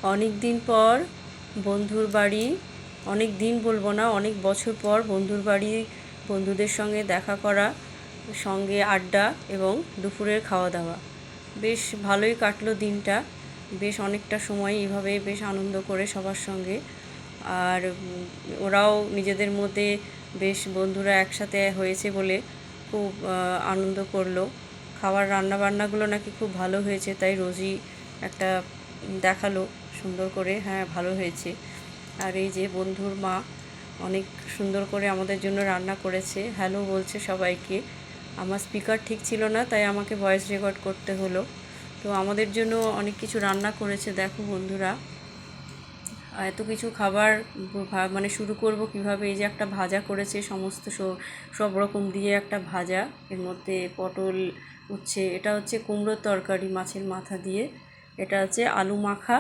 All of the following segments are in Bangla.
অনেক দিন পর বন্ধুর বাড়ি, অনেক দিন বলবো না, অনেক বছর পর বন্ধুর বাড়ি, বন্ধুদের সঙ্গে দেখা করা, সঙ্গে আড্ডা এবং দুপুরের খাওয়া দাওয়া। বেশ ভালোই কাটলো দিনটা। বেশ অনেকটা সময় এভাবে বেশ আনন্দ করে সবার সঙ্গে। আর ওরাও নিজেদের মধ্যে বেশ বন্ধুরা একসাথে হয়েছে বলে খুব আনন্দ করলো। খাবার রান্নাবান্নাগুলো নাকি খুব ভালো হয়েছে, তাই রোজই একটা দেখালো সুন্দর করে, হ্যাঁ ভালো হয়েছে। আর এই যে বন্ধুর মা অনেক সুন্দর করে আমাদের জন্য রান্না করেছে, হ্যালো বলছে সবাইকে। আমার স্পিকার ঠিক ছিল না, তাই আমাকে ভয়েস রেকর্ড করতে হলো। তো আমাদের জন্য অনেক কিছু রান্না করেছে, দেখো বন্ধুরা। এত কিছু খাবার মানে শুরু করব কিভাবে। এই যে একটা ভাজা করেছে, সমস্ত সব রকম দিয়ে একটা ভাজা, এর মধ্যে পটল, উচ্ছে, এটা হচ্ছে কুমড়োর তরকারি মাছের মাথা দিয়ে, এটা হচ্ছে আলু মাখা,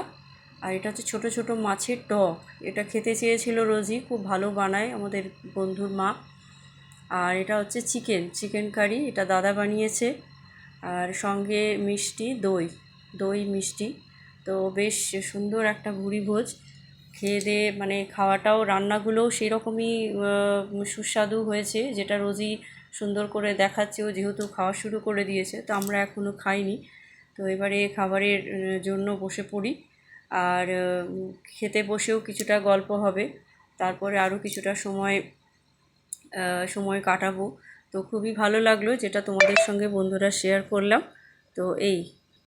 আর এটা হচ্ছে ছোট ছোট মাছের টক। এটা খেতে চেয়েছিল রোজই, খুব ভালো বানায় আমাদের বন্ধুর মা। আর এটা হচ্ছে চিকেন কারি, এটা দাদা বানিয়েছে। আর সঙ্গে মিষ্টি, দই, দই মিষ্টি। তো বেশ সুন্দর একটা ভুরিভোজ। খেয়ে দিয়ে মানে খাওয়াটাও, রান্নাগুলোও সেরকমই সুস্বাদু হয়েছে, যেটা রোজই সুন্দর করে দেখাচ্ছে। ও যেহেতু খাওয়া শুরু করে দিয়েছে, তো আমরা এখনও খাইনি। তো এবারে খাবারের জন্য বসে পড়ি। আর খেতে বসেও কিছুটা গল্প হবে, তারপরে আরও কিছুটা সময় কাটাবো। তো খুবই ভালো লাগলো, যেটা তোমাদের সঙ্গে বন্ধুরা শেয়ার করলাম। তো এই